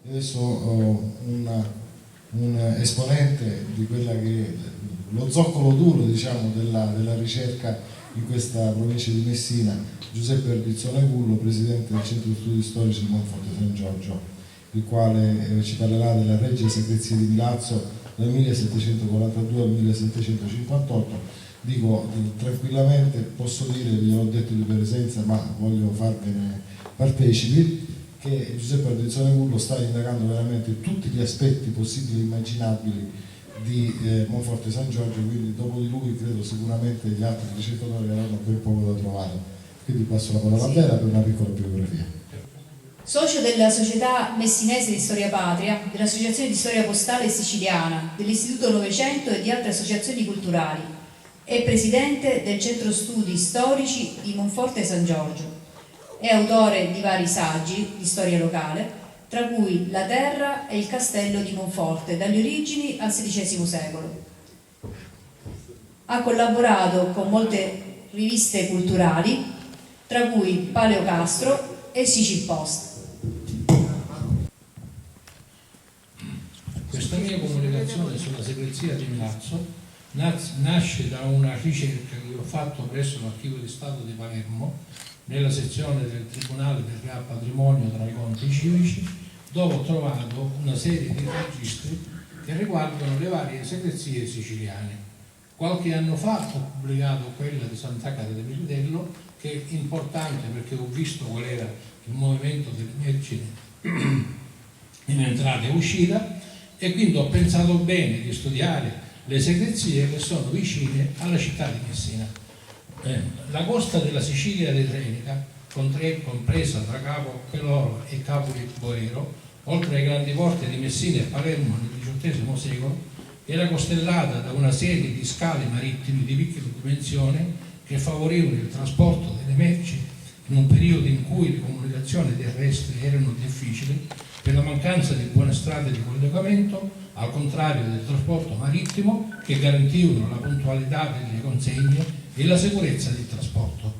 adesso un esponente di quella che è lo zoccolo duro, diciamo, della ricerca in questa provincia di Messina, Giuseppe Erdizzone Gullo, presidente del Centro Studi Storici di Monforte San Giorgio, il quale ci parlerà della Regia Secrezia di Milazzo dal 1742 al 1758. Dico tranquillamente, posso dire, vi ho detto di presenza, ma voglio farvene partecipi, che Giuseppe Erdizzone Gullo sta indagando veramente tutti gli aspetti possibili e immaginabili di Monforte San Giorgio, quindi dopo di lui credo sicuramente gli altri ricercatori avranno ben poco da trovare. Quindi passo la parola a Bera per una piccola biografia. Socio della Società Messinese di Storia Patria, dell'Associazione di Storia Postale Siciliana, dell'Istituto Novecento e di altre associazioni culturali, è presidente del Centro Studi Storici di Monforte San Giorgio. È autore di vari saggi di storia locale, tra cui La terra e il castello di Monforte, dalle origini al XVI secolo. Ha collaborato con molte riviste culturali, tra cui Paleocastro e Sicil Post. Questa mia comunicazione sulla segreteria di Milazzo nasce da una ricerca che ho fatto presso l'Archivio di Stato di Palermo, nella sezione del Tribunale del Real Patrimonio tra i conti civici, dove ho trovato una serie di registri che riguardano le varie segreterie siciliane. Qualche anno fa ho pubblicato quella di Sant'Agata del Militello, che è importante perché ho visto qual era il movimento delle merci in entrata e uscita, e quindi ho pensato bene di studiare le segreterie che sono vicine alla città di Messina. La costa della Sicilia tirrenica, compresa tra Capo Peloro e Capo Boero, oltre ai grandi porti di Messina e Palermo nel XVIII secolo, era costellata da una serie di scale marittime di piccola dimensione che favorivano il trasporto delle merci in un periodo in cui le comunicazioni terrestri erano difficili per la mancanza di buone strade di collegamento, al contrario del trasporto marittimo, che garantivano la puntualità delle consegne e la sicurezza del trasporto.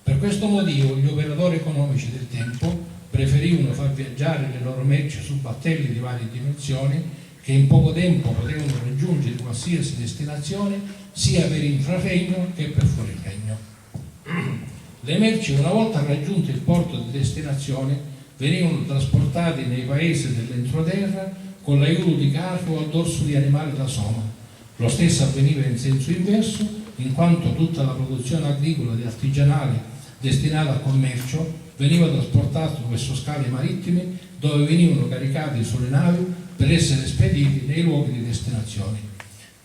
Per questo motivo gli operatori economici del tempo preferivano far viaggiare le loro merci su battelli di varie dimensioni che in poco tempo potevano raggiungere qualsiasi destinazione sia per intraregno che per fuoriregno. Le merci, una volta raggiunto il porto di destinazione, venivano trasportate nei paesi dell'entroterra con l'aiuto di carro o al dorso di animali da soma. Lo stesso avveniva in senso inverso, in quanto tutta la produzione agricola e artigianale destinata al commercio veniva trasportata su queste scale marittime, dove venivano caricati sulle navi per essere spediti nei luoghi di destinazione.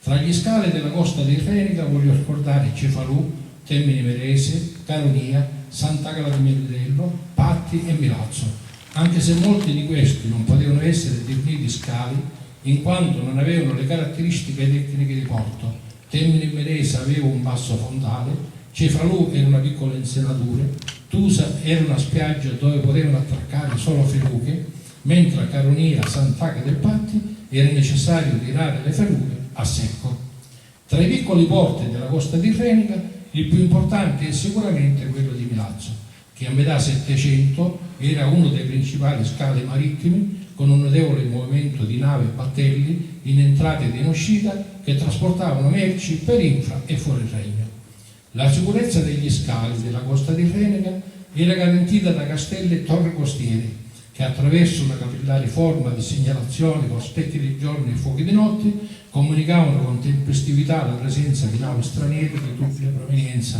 Tra gli scali della costa tirrenica voglio ricordare Cefalù, Termini Imerese, Caronia, Sant'Agata del Militello, Patti e Milazzo, anche se molti di questi non potevano essere definiti scali in quanto non avevano le caratteristiche tecniche di porto. Termini Imerese aveva un basso fondale, Cefalù era una piccola insenatura, Tusa era una spiaggia dove potevano attraccare solo feluche, mentre a Caronia, Sant'Agata e Patti era necessario tirare le feluche a secco. Tra i piccoli porti della costa tirrenica, il più importante è sicuramente quello di Milazzo, che a metà Settecento era uno dei principali scali marittimi, con un notevole movimento di navi e battelli in entrata ed in uscita che trasportavano merci per infra e fuori regno. La sicurezza degli scali della costa tirrenica era garantita da castelli e torri costiere, che attraverso una capillare forma di segnalazione con specchi di giorno e fuochi di notte comunicavano con tempestività la presenza di navi straniere di dubbia provenienza,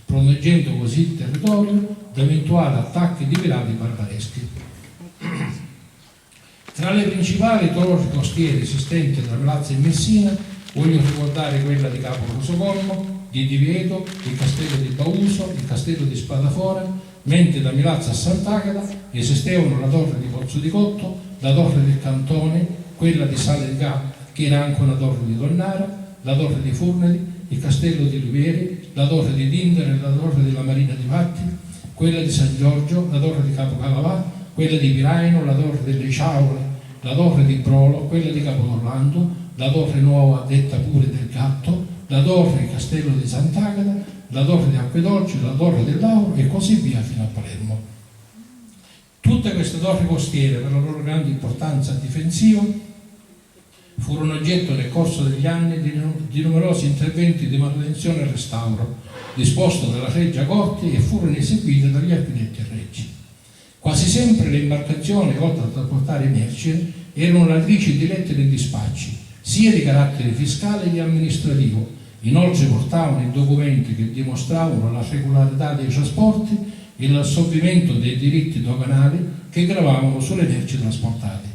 proteggendo così il territorio da eventuali attacchi di pirati barbareschi. Tra le principali torri costiere esistenti tra Milazzo e Messina voglio ricordare quella di Capo Rosocolmo, di Divieto, il castello di Bauso, il castello di Spadafora, mentre da Milazzo a Sant'Agata esistevano la torre di Pozzo di Cotto, la torre del Cantone, quella di Sale di Ca, che era anche una torre di Tonnara, la torre di Furnari, il castello di Olivieri, la torre di Tindere, la torre della Marina di Patti, quella di San Giorgio, la torre di Capo Calavà, quella di Piraino, la torre delle Ciaule, la torre di Brolo, quella di Capodorlando, la torre nuova detta pure del Gatto, la torre del castello di Sant'Agata, la torre di Acquedolce, la torre del Lauro e così via fino a Palermo. Tutte queste torri costiere, per la loro grande importanza difensiva, furono oggetto nel corso degli anni di numerosi interventi di manutenzione e restauro disposto dalla Regia Corte e furono eseguiti dagli architetti reggi. Quasi sempre le imbarcazioni, oltre a trasportare merci, erano latitrici di lettere e dispacci, sia di carattere fiscale che amministrativo. Inoltre portavano i documenti che dimostravano la regolarità dei trasporti e l'assolvimento dei diritti doganali che gravavano sulle merci trasportate.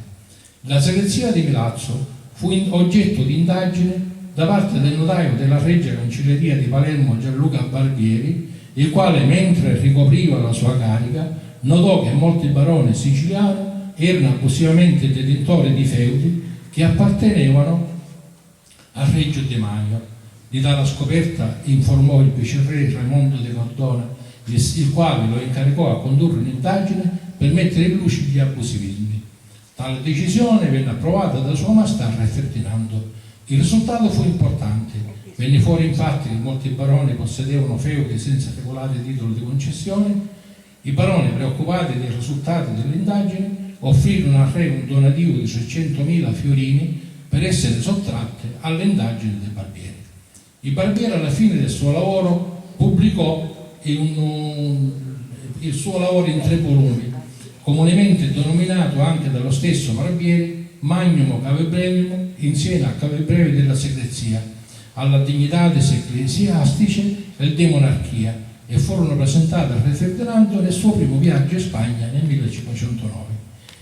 La segreteria di Milazzo fu oggetto di indagine da parte del notaio della Regia Cancelleria di Palermo Gianluca Barbieri, il quale, mentre ricopriva la sua carica, notò che molti baroni siciliani erano abusivamente detentori di feudi che appartenevano al Regio Demanio. Di tale scoperta informò il viceré Raimondo de Cordona, il quale lo incaricò a condurre un'indagine per mettere in luce gli abusivismi. Tale decisione venne approvata da Sua Maestà Re Ferdinando. Il risultato fu importante. Venne fuori infatti che molti baroni possedevano feudi senza regolare titolo di concessione. I baroni, preoccupati dei risultati dell'indagine, offrirono al re un donativo di 600.000 fiorini per essere sottratte alle indagini dei barbieri. Il barbiere, alla fine del suo lavoro, pubblicò il suo lavoro in 3 volumi, comunemente denominato anche dallo stesso Barbieri Magnum Cavebrevum, insieme a Cavebrevi della Segreteria, alla Dignitatis Ecclesiastice e de Monarchia, e furono presentate al re Ferdinando nel suo primo viaggio in Spagna nel 1509.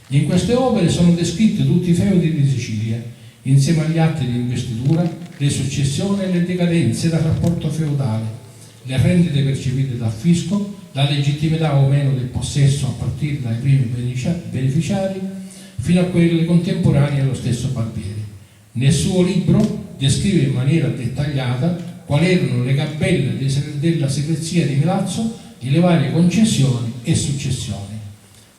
In queste opere sono descritti tutti i feudi di Sicilia, insieme agli atti di investitura, le successioni e le decadenze del rapporto feudale, le rendite percepite dal fisco, la legittimità o meno del possesso a partire dai primi beneficiari fino a quelli contemporanei allo stesso Barbieri. Nel suo libro descrive in maniera dettagliata quali erano le gabelle della segreteria di Milazzo e le varie concessioni e successioni.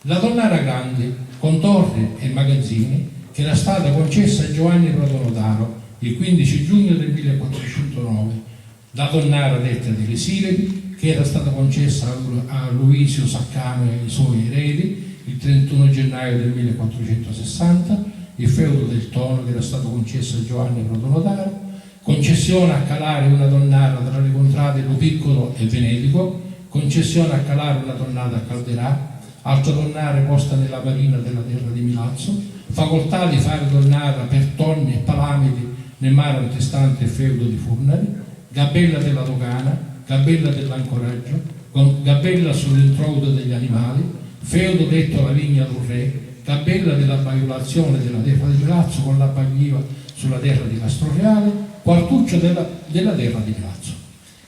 La Tonnara Grande, con torri e magazzini, che era stata concessa a Giovanni Protonotaro il 15 giugno del 1409, la Tonnara detta delle Silepi, che era stata concessa a Luisio Saccano e ai suoi eredi il 31 gennaio del 1460, il feudo del Tono, che era stato concesso a Giovanni Protonotaro, concessione a calare una tonnara tra le contrade Lopiccolo e Venetico, concessione a calare una tonnata a Calderà, altra tonnara posta nella marina della terra di Milazzo, facoltà di fare tonnara per tonni e palamidi nel mare antistante il feudo di Furnari, gabella della dogana, gabella dell'ancoraggio, gabella sull'introito degli animali, feudo detto la vigna d'un re, gabella della baiulazione della terra di Milazzo con la bagliva sulla terra di Castroreale, quartuccio della terra di Milazzo.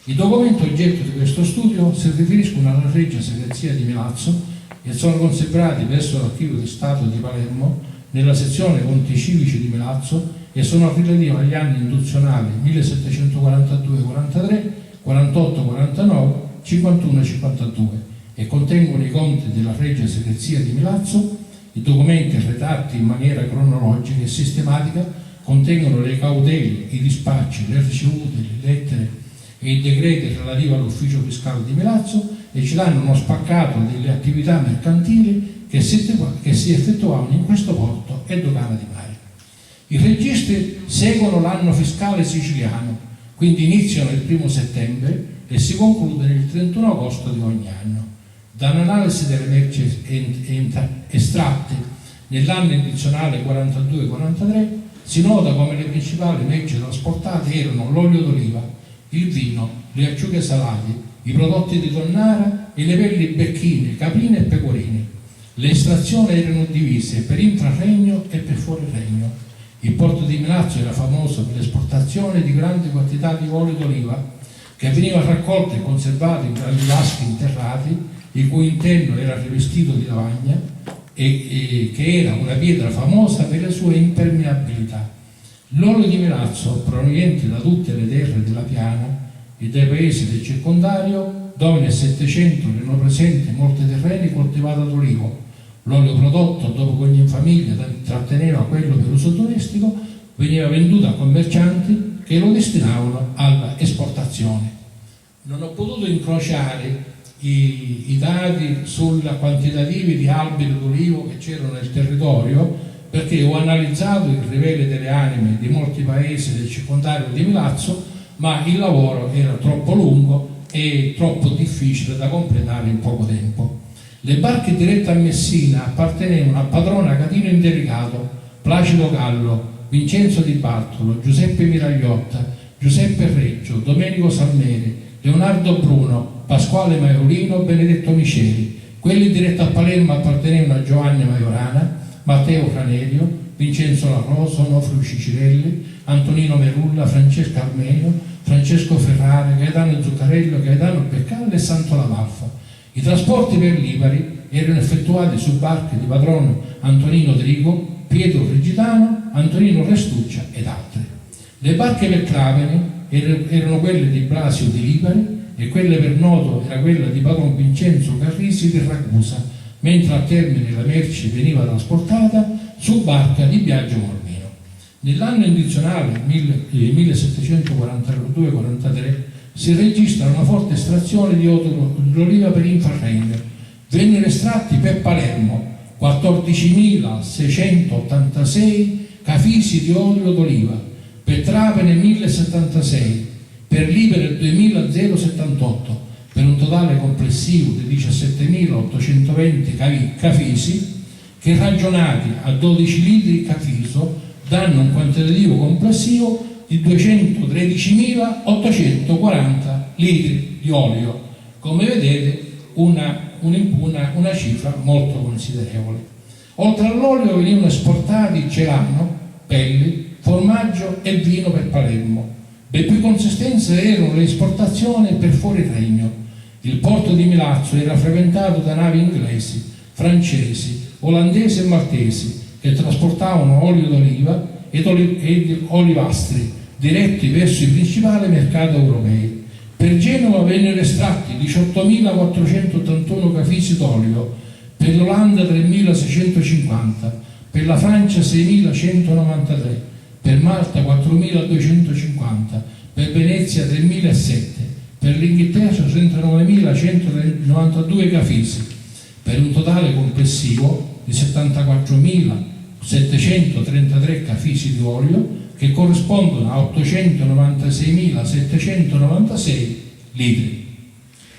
I documenti oggetto di questo studio si riferiscono alla Regia Segreteria di Milazzo e sono conservati presso l'Archivio di Stato di Palermo nella sezione Conti Civici di Milazzo e sono relativi agli anni induzionali 1742-43, 48-49, 51-52 e contengono i conti della Regia Segreteria di Milazzo. I documenti redatti in maniera cronologica e sistematica contengono le cautele, i dispacci, le ricevute, le lettere e i decreti relativi all'ufficio fiscale di Milazzo e ci danno uno spaccato delle attività mercantili che si effettuavano in questo porto e dogana di mare. I registri seguono l'anno fiscale siciliano, quindi iniziano il 1 settembre e si concludono il 31 agosto di ogni anno. Da un'analisi delle merci estratte nell'anno indizionale 42-43 si nota come le principali merci trasportate erano l'olio d'oliva, il vino, le acciughe salate, i prodotti di tonnara e le pelli becchine, caprine e pecorine. Le estrazioni erano divise per infraregno e per fuoriregno. Il porto di Milazzo era famoso per l'esportazione di grandi quantità di olio d'oliva che veniva raccolto e conservato in grandi vaschi interrati, il cui interno era rivestito di lavagna e che era una pietra famosa per la sua impermeabilità. L'olio di Milazzo, proveniente da tutte le terre della Piana e dai paesi del circondario, dove nel Settecento erano presenti molti terreni coltivati ad olivo. L'olio prodotto, dopo che ogni famiglia tratteneva quello per uso domestico, veniva venduto a commercianti che lo destinavano alla esportazione. Non ho potuto incrociare i dati sulla quantitativi di alberi d'olivo che c'erano nel territorio, perché ho analizzato il Rivele delle Anime di molti paesi del circondario di Milazzo, ma il lavoro era troppo lungo e troppo difficile da completare in poco tempo. Le barche dirette a Messina appartenevano a Padrone Agatino Indelicato, Placido Gallo, Vincenzo Di Bartolo, Giuseppe Miragliotta, Giuseppe Reggio, Domenico Salmeri, Leonardo Bruno, Pasquale Maiolino, Benedetto Miceli. Quelli diretti a Palermo appartenevano a Giovanni Maiorana, Matteo Franerio, Vincenzo Larroso, Onofrio Cicirelli, Antonino Merulla, Francesco Armenio, Francesco Ferrari, Gaetano Zuccarello, Gaetano Beccalle e Santo Lamalfa. I trasporti per Lipari erano effettuati su barche di padrone Antonino Drigo, Pietro Frigidano, Antonino Restuccia ed altri. Le barche per Trapani erano quelle di Blasio di Lipari e quelle per Noto era quella di padron Vincenzo Carrisi di Ragusa, mentre al termine la merce veniva trasportata su barca di Biagio Mormino. Nell'anno indizionale 1742-43 si registra una forte estrazione di olio d'oliva per Infarregno. Vennero estratti per Palermo 14.686 cafisi di olio d'oliva, per Trapani 1.076, per Lipari 2.078, per un totale complessivo di 17.820 cafisi che, ragionati a 12 litri cafiso, danno un quantitativo complessivo di 213.840 litri di olio. Come vedete, una cifra molto considerevole. Oltre all'olio venivano esportati celano, pelli, formaggio e vino per Palermo. Le più consistenze erano le esportazioni per fuori regno. Il porto di Milazzo era frequentato da navi inglesi, francesi, olandesi e maltesi che trasportavano olio d'oliva ed olivastri diretti verso i principali mercati europei. Per Genova vennero estratti 18.481 cafisi d'olio, per l'Olanda 3.650, per la Francia 6.193, per Malta 4.250, per Venezia 3.007, per l'Inghilterra 39.192 cafisi, per un totale complessivo di 74.733 cafisi di olio, che corrispondono a 896.796 litri.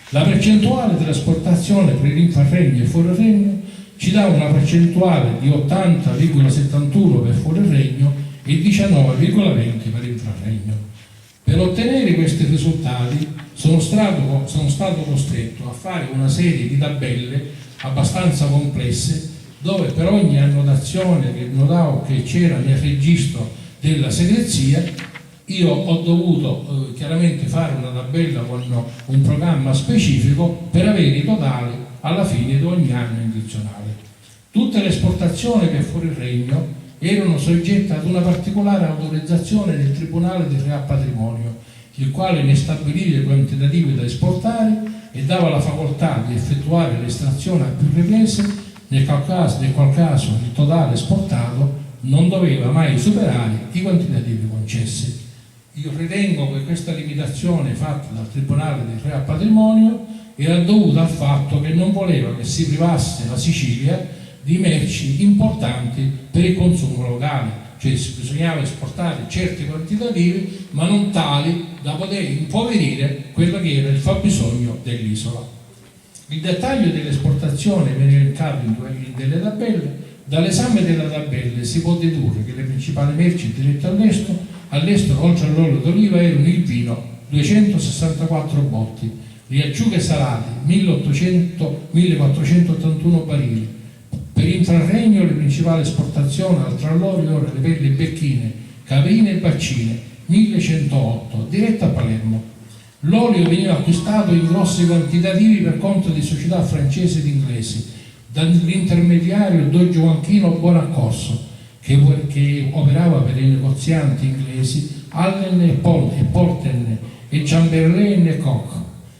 La percentuale della esportazione per l'Infarregno e fuori regno ci dà una percentuale di 80,71 per fuori regno e 19,20 per infraregno. Per ottenere questi risultati sono stato costretto a fare una serie di tabelle abbastanza complesse, dove per ogni annotazione che notavo che c'era nel registro della segreteria, io ho dovuto chiaramente fare una tabella con un programma specifico per avere i totali alla fine di ogni anno indizionale. Tutte le esportazioni per fuori regno erano soggette ad una particolare autorizzazione del Tribunale del Real Patrimonio, il quale ne stabiliva i quantitativi da esportare e dava la facoltà di effettuare l'estrazione a più riprese, nel qual caso il totale esportato non doveva mai superare i quantitativi concessi. Io ritengo che questa limitazione fatta dal Tribunale del Real Patrimonio era dovuta al fatto che non voleva che si privasse la Sicilia di merci importanti per il consumo locale, cioè bisognava esportare certi quantitativi ma non tali da poter impoverire quello che era il fabbisogno dell'isola. Il dettaglio dell'esportazione viene elencato in delle tabelle. Dall'esame della tabella si può dedurre che le principali merci dirette all'estero oltre all'olio d'oliva erano il vino 264 botti, le acciughe salate 1481 barili. Per infraregno le principali esportazioni oltre all'olio erano le pelli becchine, caprine e baccine 1108 dirette a Palermo. L'olio veniva acquistato in grossi quantitativi per conto di società francesi ed inglesi dall'intermediario Don Gioacchino Bonaccorso, che operava per i negozianti inglesi Allen e Porten e Chamberlain e Koch.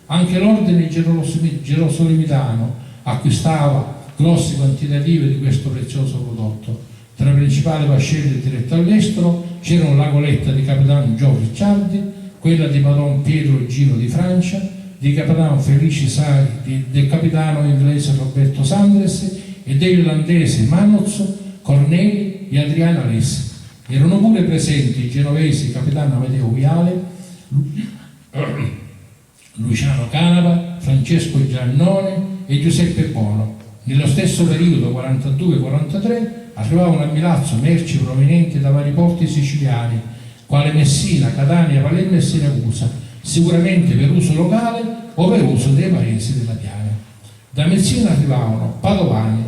Anche l'ordine gerosolimitano acquistava grossi quantitativi di questo prezioso prodotto. Tra le principali vascelle dirette all'estero c'erano la goletta di Capitan John Ricciardi, quella di Padron Pietro Gino di Francia, di capitano Felice Sai, del capitano inglese Roberto Sanders e dell'irlandese Manuz, Corneli e Adriana Lessi. Erano pure presenti i genovesi capitano Amedeo Viale, Luciano Canava, Francesco Giannone e Giuseppe Bono. Nello stesso periodo, 42-43, arrivavano a Milazzo merci provenienti da vari porti siciliani, quale Messina, Catania, Palermo e Siracusa, sicuramente per uso locale o per uso dei paesi della piana. Da Messina arrivavano Padovani,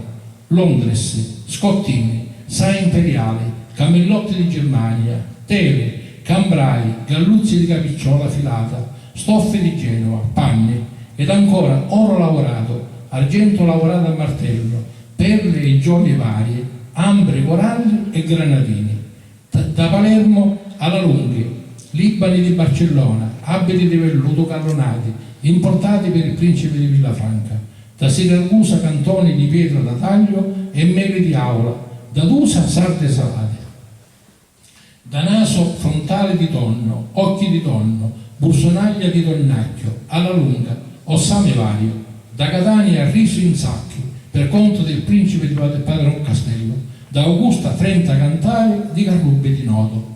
Londres, Scottini, Sai Imperiali, Camellotti di Germania, Tele, Cambrai, Galluzzi di Capicciola filata, stoffe di Genova, panni ed ancora oro lavorato, argento lavorato a martello, perle e gioie varie, ambre, coralli e granatini. Da Palermo alla Lunghi, libani di Barcellona, abiti di velluto carronati, importati per il principe di Villafranca. Da Siracusa cantoni di pietra da taglio e mele di aula, da Dusa sarde salate. Da naso frontale di tonno, occhi di tonno, bursonaglia di tonnacchio, alla lunga, ossame vario. Da Catania riso in sacchi, per conto del principe di Padron Castello. Da Augusta 30 cantare di Carrubbe di Noto.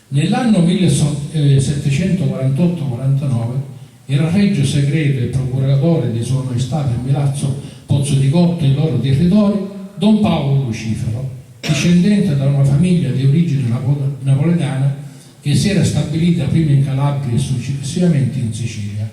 Nell'anno 1748-49 era regio segreto e procuratore di Sua Maestà per Milazzo, Pozzo di Cotto e i loro territori, Don Paolo Lucifero, discendente da una famiglia di origine napoletana che si era stabilita prima in Calabria e successivamente in Sicilia.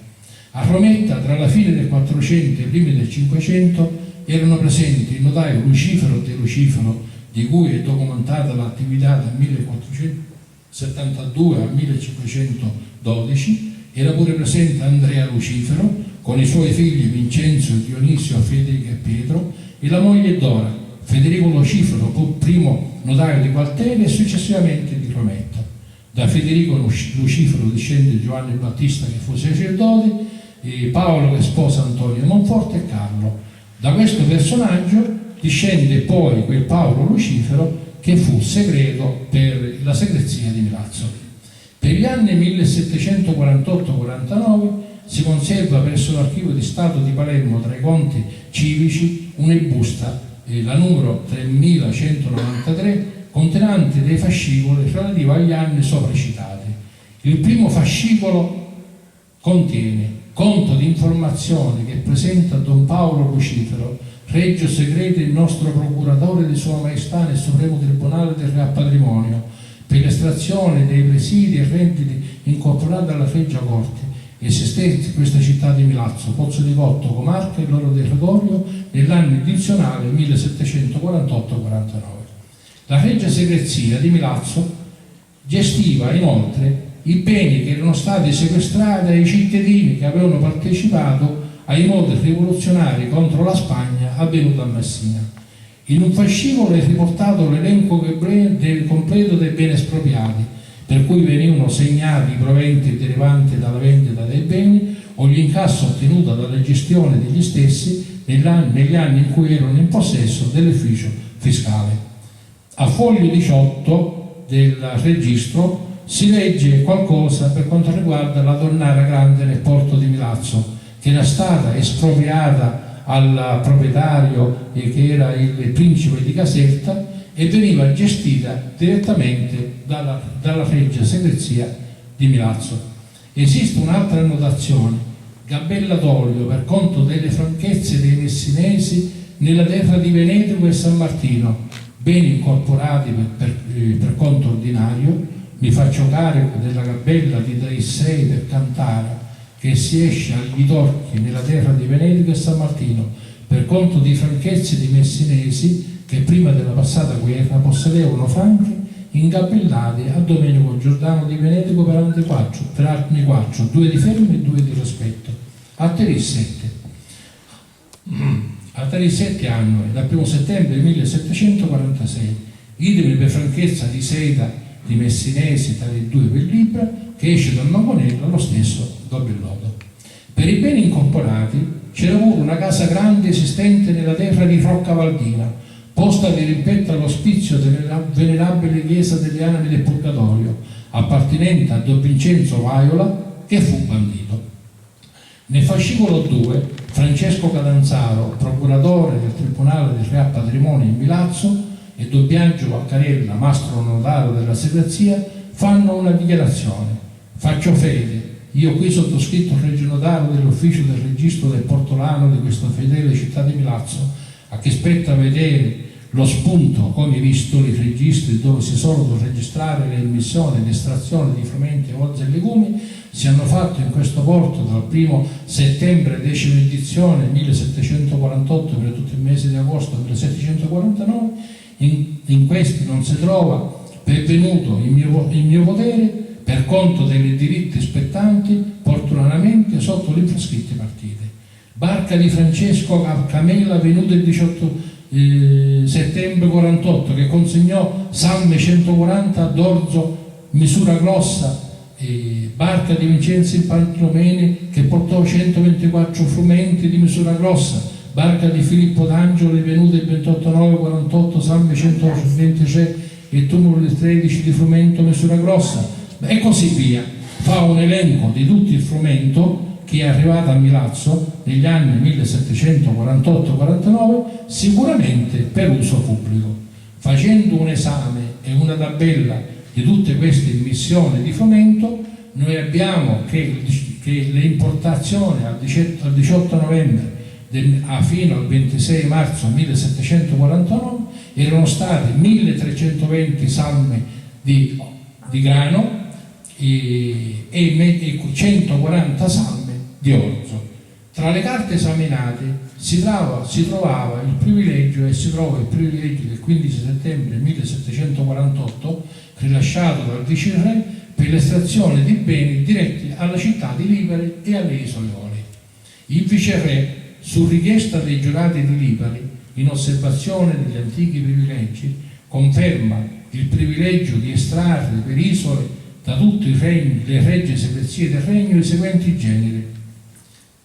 A Rometta, tra la fine del 400 e i primi del 500, erano presenti il notaio Lucifero De Lucifero, di cui è documentata l'attività dal 1472 al 1512. Era pure presente Andrea Lucifero con i suoi figli Vincenzo, Dionisio, Federico e Pietro e la moglie Dora, Federico Lucifero, primo notaio di Gualteri e successivamente di Rometta. Da Federico Lucifero discende Giovanni Battista che fu sacerdote, e Paolo che sposa Antonio Monforte e Carlo. Da questo personaggio discende poi quel Paolo Lucifero che fu segreto per la segreteria di Milazzo. Per gli anni 1748-49 si conserva presso l'Archivio di Stato di Palermo tra i conti civici una busta, la numero 3193, contenente dei fascicoli relativi agli anni sopra citati. Il primo fascicolo contiene conto di informazioni che presenta Don Paolo Lucifero, Regio Segreto il nostro procuratore di Sua Maestà nel Supremo Tribunale del Real Patrimonio, per l'estrazione dei presidi e redditi incorporati alla Regia Corte, esistenti in questa città di Milazzo, Pozzo di Cotto, comarca e loro territorio nell'anno addizionale 1748-49. La Regia Segreteria di Milazzo gestiva inoltre i beni che erano stati sequestrati ai cittadini che avevano partecipato ai moti rivoluzionari contro la Spagna avvenuti a Messina. In un fascicolo è riportato l'elenco completo dei beni espropriati, per cui venivano segnati i proventi derivanti dalla vendita dei beni o gli incassi ottenuti dalla gestione degli stessi negli anni in cui erano in possesso dell'ufficio fiscale. A foglio 18 del registro si legge qualcosa per quanto riguarda la Tonnara Grande nel porto di Milazzo, che era stata espropriata al proprietario che era il principe di Caserta e veniva gestita direttamente dalla Regia Segreteria di Milazzo. Esiste un'altra annotazione: gabella d'olio per conto delle franchezze dei messinesi nella terra di Venetico e San Martino, beni incorporati per conto ordinario. Mi faccio carico della gabella di Daissei per Cantara, che si esce agli torchi nella terra di Venetico e San Martino, per conto di franchezze di messinesi che prima della passata guerra possedevano franchi ingabellati a Domenico Giordano di Venetico per anni 4, 2 di fermo e 2 di rispetto. A tali 7 anni, dal 1 settembre 1746, idem per franchezza di Seta di messinesi tra i 2 per libra, che esce dal Mangonello lo stesso Gabelloto. Per i beni incorporati c'era pure una casa grande esistente nella terra di Roccavaldina, posta di rimpetto all'ospizio della venerabile chiesa delle anime del Purgatorio, appartenente a Don Vincenzo Vaiola, che fu bandito. Nel fascicolo 2, Francesco Catanzaro, procuratore del Tribunale del Real Patrimonio in Milazzo, e Doppiangelo Vaccarella, mastro notario della segrazia, fanno una dichiarazione. Faccio fede, io qui sottoscritto regio notario dell'ufficio del registro del Portolano di questa fedele città di Milazzo, a chi spetta vedere lo spunto, come visto, i registri dove si sono registrare le emissioni e l'estrazione di frumenti, olze e legumi, si hanno fatto in questo porto dal 1 settembre 10ª edizione 1748 per tutto il mese di agosto 1749. In questi non si trova pervenuto il mio potere per conto dei diritti spettanti portunamente sotto le infrascritte partite. Barca di Francesco Camela venuta il 18 settembre 48, che consegnò salme 140 d'orzo misura grossa, barca di Vincenzo Pantlomeni che portò 124 frumenti di misura grossa, barca di Filippo D'Angelo venuta il 28/9/48 salme 123 e tumulo di 13 di frumento misura grossa, e così via. Fa un elenco di tutto il frumento che è arrivato a Milazzo negli anni 1748-49, sicuramente per uso pubblico. Facendo un esame e una tabella di tutte queste immissioni di frumento, noi abbiamo che le importazioni al 18 novembre fino al 26 marzo 1749 erano state 1320 salme di grano e 140 salme di orzo. Tra le carte esaminate si trovava il privilegio e si trova il privilegio del 15 settembre 1748 rilasciato dal viceré per l'estrazione di beni diretti alla città di Lipari e alle isole Eolie. Il viceré, su richiesta dei giurati di Lipari, in osservazione degli antichi privilegi, conferma il privilegio di estrarre per isole da tutti i regni, le regge segrezie del regno, i seguenti generi: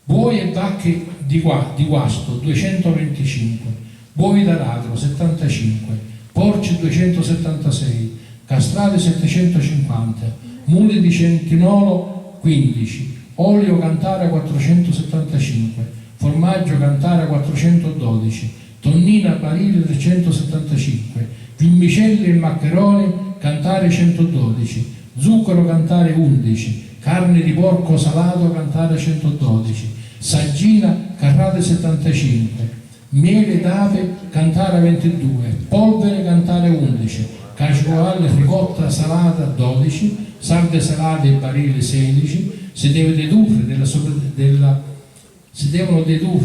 buoi e vacche di guasto 225, buoi d'aratro 75, porci 276, castrati 750, muli di centinolo 15, olio cantara 475, formaggio cantara 412, tonnina barile 375, vermicelli e maccheroni cantare 112, zucchero cantare 11, carne di porco salato cantare 112, saggina carrate 75, miele d'ape cantare 22, polvere cantare 11, cacio-cavallo ricotta salata 12, sarde salate e barile 16. Si devono dedurre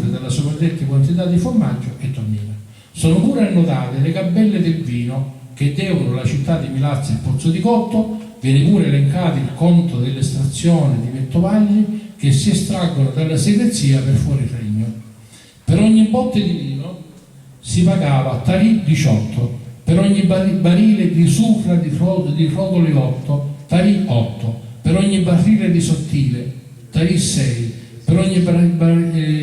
dalla sopraddetta quantità di formaggio e tonnina. Sono pure annotate le gabelle del vino che devono la città di Milazzo e Pozzo di Cotto. Viene pure elencato il conto dell'estrazione di vettovagli che si estraggono dalla segrazia per fuori regno. Per ogni botte di vino si pagava tarì 18, per ogni barile di sucra di frodoli 8, tarì 8, per ogni barile di sottile, tarì 6, per ogni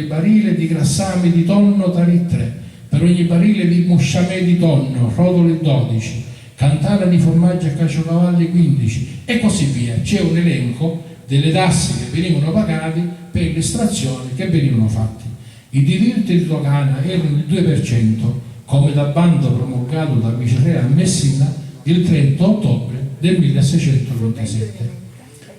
barile di grassame di tonno, tarì 3, per ogni barile di musciamè di tonno, rodoli 12, cantara di formaggio a caciocavalli 15, e così via. C'è un elenco delle tasse che venivano pagate per le estrazioni che venivano fatte. I diritti di dogana erano il 2%, come da bando promulgato dal viceré a Messina il 30 ottobre del 1627.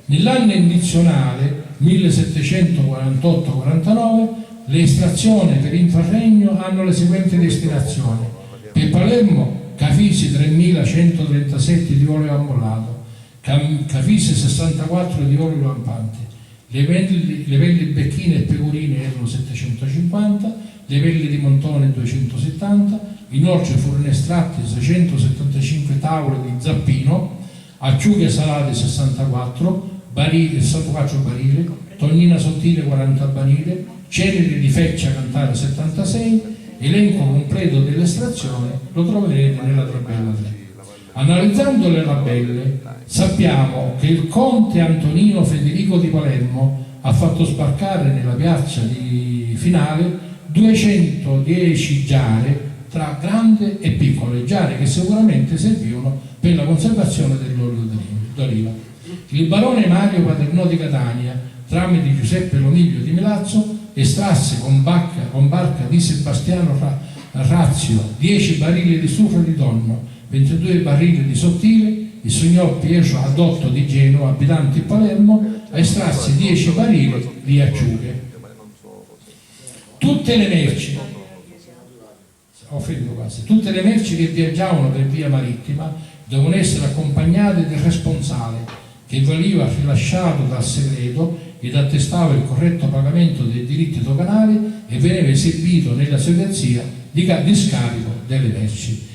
Nell'anno indizionale 1748-49 le estrazioni per infraregno hanno le seguenti destinazioni: per Palermo Cafisi 3.137 di olio ammollato, Cafisi 64 di olio lampante, le velli becchine e pecorine erano 750, le velli di montone 270, inoltre furono estratti 675 tavole di zappino, acciughe salate 64 barili, tonnina sottile 40 barile, ceneri di feccia cantare 76. Elenco completo dell'estrazione lo troverete nella tabella 3. Analizzando le tabelle sappiamo che il conte Antonino Federico di Palermo ha fatto sbarcare nella piazza di Finale 210 giare tra grandi e piccole, giare che sicuramente servivano per la conservazione dell'olio d'oliva. Il barone Mario Paternò di Catania tramite Giuseppe Loniglio di Milazzo, estrasse con barca di Sebastiano Razio 10 barili di stufo di tonno, 22 barili di sottile. Il signor Pietro Adotto di Genova, abitante di Palermo, estrasse 10 barili di acciughe. Tutte le merci che viaggiavano per via marittima devono essere accompagnate del responsabile che veniva rilasciato dal segreto ed attestava il corretto pagamento dei diritti doganali e veniva eseguito nella segreteria di scarico delle merci.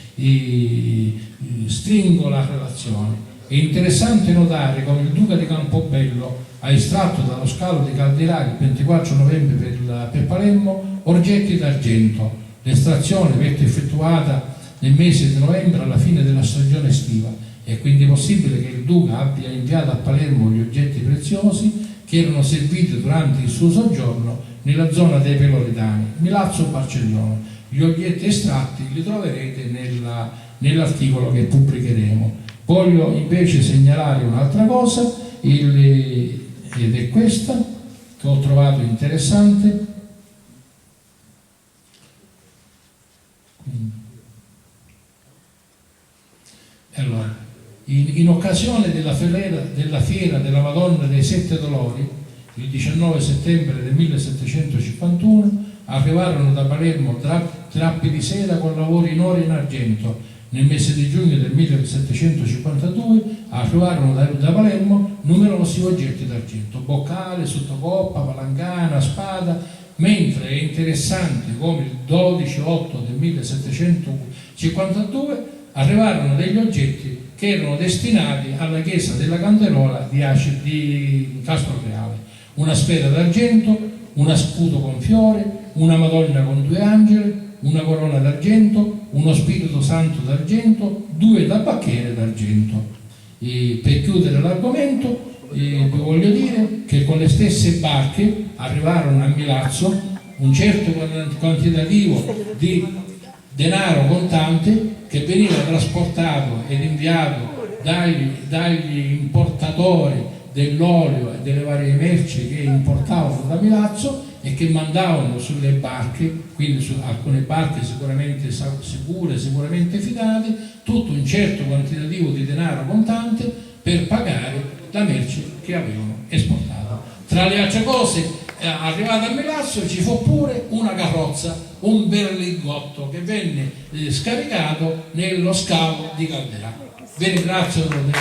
Stringo la relazione. È interessante notare come il Duca di Campobello ha estratto dallo scalo di Calderari il 24 novembre per Palermo oggetti d'argento. L'estrazione venne effettuata nel mese di novembre alla fine della stagione estiva. È quindi possibile che il Duca abbia inviato a Palermo gli oggetti preziosi che erano serviti durante il suo soggiorno nella zona dei Peloridani, Milazzo o Barcellona. Gli oggetti estratti li troverete nell'articolo che pubblicheremo. Voglio invece segnalare un'altra cosa, ed è questa, che ho trovato interessante. Allora, in occasione della fiera della Madonna dei Sette Dolori, il 19 settembre del 1751, arrivarono da Palermo drappi di seda con lavori in oro e in argento. Nel mese di giugno del 1752 arrivarono da Palermo numerosi oggetti d'argento, boccale, sottocoppa, palangana, spada, mentre è interessante come il 12/8 del 1752 arrivarono degli oggetti che erano destinati alla chiesa della Canderola di Castroreale: una sfera d'argento, uno scudo con fiore, una Madonna con 2 angeli, una corona d'argento, uno Spirito Santo d'argento, 2 tabacchiere d'argento. Per chiudere l'argomento, vi voglio dire che con le stesse barche arrivarono a Milazzo un certo quantitativo di denaro contante che veniva trasportato ed inviato dagli importatori dell'olio e delle varie merci che importavano da Milazzo e che mandavano sulle barche, quindi su alcune barche sicuramente sicure, sicuramente fidate, tutto un certo quantitativo di denaro contante per pagare la merce che avevano esportato. Tra le altre cose, arrivato a Milazzo ci fu pure una carrozza, un berlingotto che venne scaricato nello scalo di Calderà. Vi ringrazio della